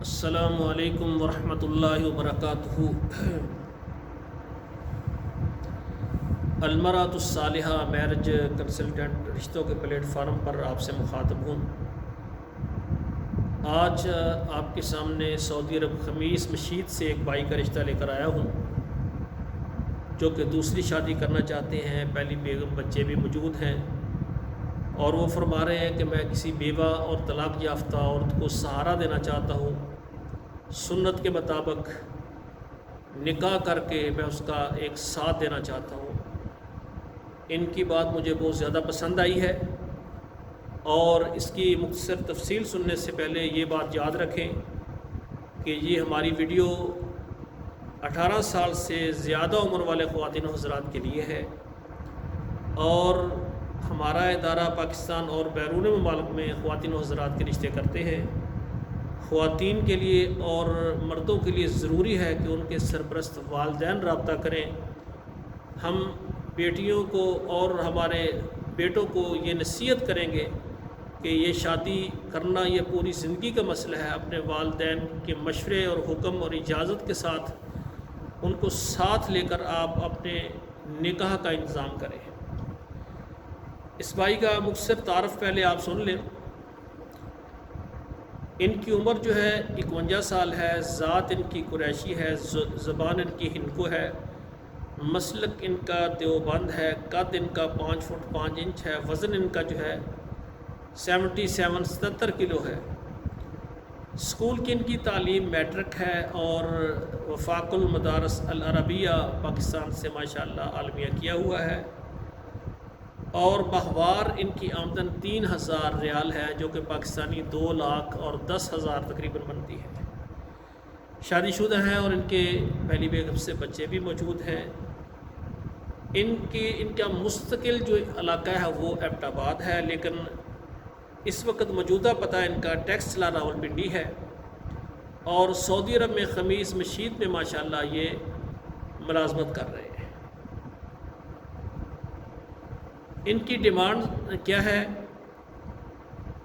السلام علیکم ورحمۃ اللہ وبرکاتہ۔ المرأۃ الصالحہ میرج کنسلٹنٹ رشتوں کے پلیٹ فارم پر آپ سے مخاطب ہوں۔ آج آپ کے سامنے سعودی عرب خمیس مشیط سے ایک بھائی کا رشتہ لے کر آیا ہوں جو کہ دوسری شادی کرنا چاہتے ہیں، پہلی بیگم بچے بھی موجود ہیں، اور وہ فرما رہے ہیں کہ میں کسی بیوہ اور طلاق یافتہ عورت کو سہارا دینا چاہتا ہوں، سنت کے مطابق نکاح کر کے میں اس کا ایک ساتھ دینا چاہتا ہوں۔ ان کی بات مجھے بہت زیادہ پسند آئی ہے، اور اس کی مختصر تفصیل سننے سے پہلے یہ بات یاد رکھیں کہ یہ ہماری ویڈیو 18 سال سے زیادہ عمر والے خواتین و حضرات کے لیے ہے، اور ہمارا ادارہ پاکستان اور بیرون ممالک میں خواتین و حضرات کے رشتے کرتے ہیں۔ خواتین کے لیے اور مردوں کے لیے ضروری ہے کہ ان کے سرپرست والدین رابطہ کریں۔ ہم بیٹیوں کو اور ہمارے بیٹوں کو یہ نصیحت کریں گے کہ یہ شادی کرنا یہ پوری زندگی کا مسئلہ ہے، اپنے والدین کے مشورے اور حکم اور اجازت کے ساتھ ان کو ساتھ لے کر آپ اپنے نکاح کا انتظام کریں۔ اس بھائی کا مختصر تعارف پہلے آپ سن لیں۔ ان کی عمر جو ہے 51 سال ہے، ذات ان کی قریشی ہے، زبان ان کی ہندکو ہے، مسلک ان کا دیوبند ہے، قد ان کا 5 فٹ 5 انچ ہے، وزن ان کا جو ہے 77 کلو ہے۔ اسکول کی ان کی تعلیم میٹرک ہے، اور وفاق المدارس العربیہ پاکستان سے ماشاءاللہ عالمیہ کیا ہوا ہے، اور ماہوار ان کی آمدن 3000 ریال ہے، جو کہ پاکستانی 2,10,000 تقریباً بنتی ہے۔ شادی شدہ ہیں، اور ان کے پہلی بیگم سے بچے بھی موجود ہیں۔ ان کا مستقل جو علاقہ ہے وہ ایبٹ آباد ہے، لیکن اس وقت موجودہ پتہ ان کا ٹیکسلا راولپنڈی ہے، اور سعودی عرب میں خمیس مشیط میں ماشاءاللہ یہ ملازمت کر رہے ہیں۔ ان کی ڈیمانڈ کیا ہے؟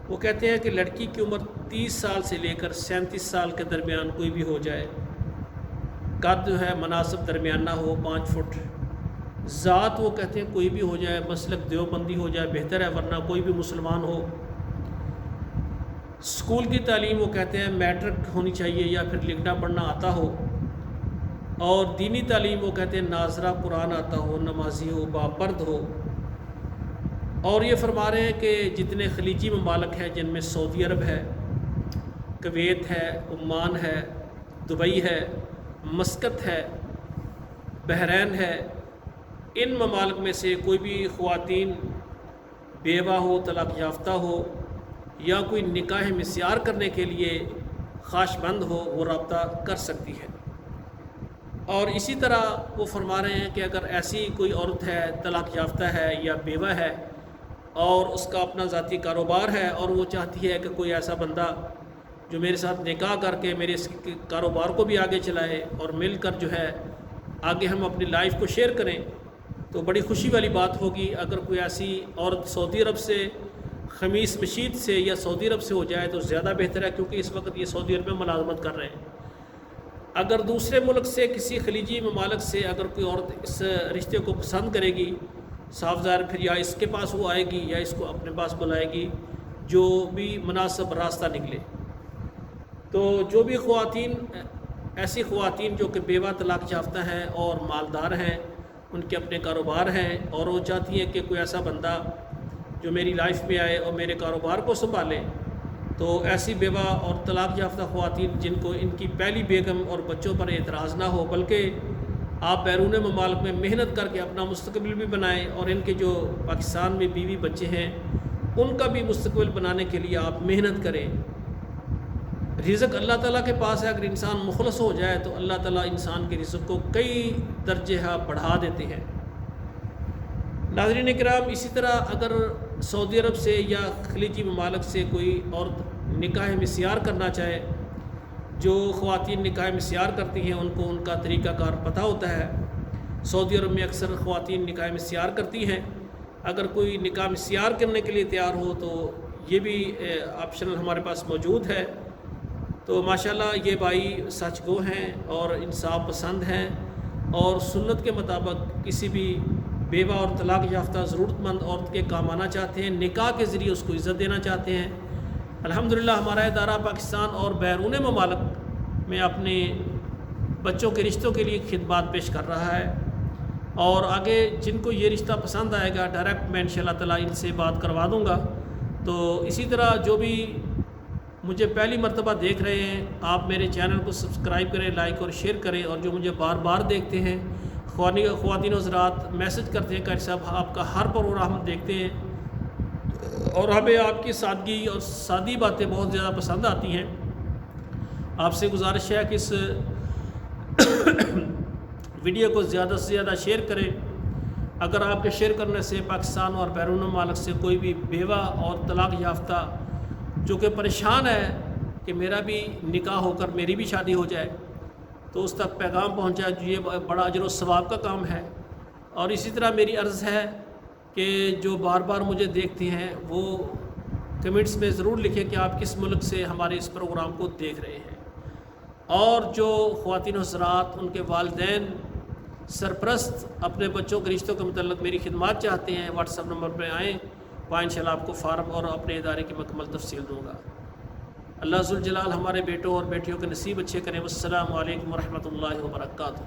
وہ کہتے ہیں کہ لڑکی کی عمر 30 سال سے لے کر 37 سال کے درمیان کوئی بھی ہو جائے، قد جو ہے مناسب درمیانہ ہو 5 فٹ، ذات وہ کہتے ہیں کوئی بھی ہو جائے، مسلک دیوبندی ہو جائے بہتر ہے، ورنہ کوئی بھی مسلمان ہو۔ اسکول کی تعلیم وہ کہتے ہیں میٹرک ہونی چاہیے یا پھر لکھنا پڑھنا آتا ہو، اور دینی تعلیم وہ کہتے ہیں ناظرہ قرآن آتا ہو، نمازی ہو، باپرد ہو۔ اور یہ فرما رہے ہیں کہ جتنے خلیجی ممالک ہیں، جن میں سعودی عرب ہے، کویت ہے، عمان ہے، دبئی ہے، مسقط ہے، بحرین ہے، ان ممالک میں سے کوئی بھی خواتین بیوہ ہو، طلاق یافتہ ہو، یا کوئی نکاح مسیار کرنے کے لیے خواہش مند ہو، وہ رابطہ کر سکتی ہے۔ اور اسی طرح وہ فرما رہے ہیں کہ اگر ایسی کوئی عورت ہے، طلاق یافتہ ہے یا بیوہ ہے، اور اس کا اپنا ذاتی کاروبار ہے، اور وہ چاہتی ہے کہ کوئی ایسا بندہ جو میرے ساتھ نکاح کر کے میرے اس کاروبار کو بھی آگے چلائے، اور مل کر جو ہے آگے ہم اپنی لائف کو شیئر کریں، تو بڑی خوشی والی بات ہوگی۔ اگر کوئی ایسی عورت سعودی عرب سے خمیس مشیط سے یا سعودی عرب سے ہو جائے تو زیادہ بہتر ہے، کیونکہ اس وقت یہ سعودی عرب میں ملازمت کر رہے ہیں۔ اگر دوسرے ملک سے، کسی خلیجی ممالک سے اگر کوئی عورت اس رشتے کو پسند کرے گی، صاف ظاہر پھر یا اس کے پاس وہ آئے گی یا اس کو اپنے پاس بلائے گی، جو بھی مناسب راستہ نکلے۔ تو جو بھی خواتین، ایسی خواتین جو کہ بیوہ طلاق یافتہ ہیں اور مالدار ہیں، ان کے اپنے کاروبار ہیں، اور وہ چاہتی ہیں کہ کوئی ایسا بندہ جو میری لائف میں آئے اور میرے کاروبار کو سنبھالے، تو ایسی بیوہ اور طلاق یافتہ خواتین جن کو ان کی پہلی بیگم اور بچوں پر اعتراض نہ ہو، بلکہ آپ بیرون ممالک میں محنت کر کے اپنا مستقبل بھی بنائیں، اور ان کے جو پاکستان میں بیوی بچے ہیں ان کا بھی مستقبل بنانے کے لیے آپ محنت کریں۔ رزق اللہ تعالیٰ کے پاس ہے، اگر انسان مخلص ہو جائے تو اللہ تعالیٰ انسان کے رزق کو کئی درجہ بڑھا دیتے ہیں۔ ناظرین کرام، اسی طرح اگر سعودی عرب سے یا خلیجی ممالک سے کوئی عورت نکاح مسیار کرنا چاہے، جو خواتین نکاح مسیار کرتی ہیں ان کو ان کا طریقہ کار پتہ ہوتا ہے۔ سعودی عرب میں اکثر خواتین نکاح مسیار کرتی ہیں۔ اگر کوئی نکاح مسیار کرنے کے لیے تیار ہو تو یہ بھی آپشنل ہمارے پاس موجود ہے۔ تو ماشاءاللہ یہ بھائی سچ گو ہیں اور انصاف پسند ہیں اور سنت کے مطابق کسی بھی بیوہ اور طلاق یافتہ ضرورت مند عورت کے کام آنا چاہتے ہیں، نکاح کے ذریعے اس کو عزت دینا چاہتے ہیں۔ الحمدللہ ہمارا ادارہ پاکستان اور بیرون ممالک میں اپنے بچوں کے رشتوں کے لیے خدمات پیش کر رہا ہے، اور آگے جن کو یہ رشتہ پسند آئے گا ڈائریکٹ میں انشاءاللہ تعالی ان سے بات کروا دوں گا۔ تو اسی طرح جو بھی مجھے پہلی مرتبہ دیکھ رہے ہیں، آپ میرے چینل کو سبسکرائب کریں، لائک اور شیئر کریں، اور جو مجھے بار بار دیکھتے ہیں خواتین و حضرات میسج کرتے ہیں کہ صاحب آپ کا ہر پروگرام ہم دیکھتے ہیں اور ہمیں آپ کی سادگی اور سادی باتیں بہت زیادہ پسند آتی ہیں۔ آپ سے گزارش ہے کہ اس ویڈیو کو زیادہ سے زیادہ شیئر کریں۔ اگر آپ کے شیئر کرنے سے پاکستان اور بیرون ممالک سے کوئی بھی بیوہ اور طلاق یافتہ جو کہ پریشان ہے کہ میرا بھی نکاح ہو کر میری بھی شادی ہو جائے، تو اس تک پیغام پہنچا، جو یہ بڑا اجر و ثواب کا کام ہے۔ اور اسی طرح میری عرض ہے کہ جو بار بار مجھے دیکھتے ہیں وہ کمنٹس میں ضرور لکھیں کہ آپ کس ملک سے ہمارے اس پروگرام کو دیکھ رہے ہیں، اور جو خواتین و حضرات ان کے والدین سرپرست اپنے بچوں کے رشتوں کے متعلق میری خدمات چاہتے ہیں، واٹس ایپ نمبر پہ آئیں، وہاں انشاءاللہ آپ کو فارم اور اپنے ادارے کی مکمل تفصیل دوں گا۔ اللہ ذوالجلال ہمارے بیٹوں اور بیٹیوں کے نصیب اچھے کریں۔ والسلام علیکم ورحمۃ اللہ وبرکاتہ۔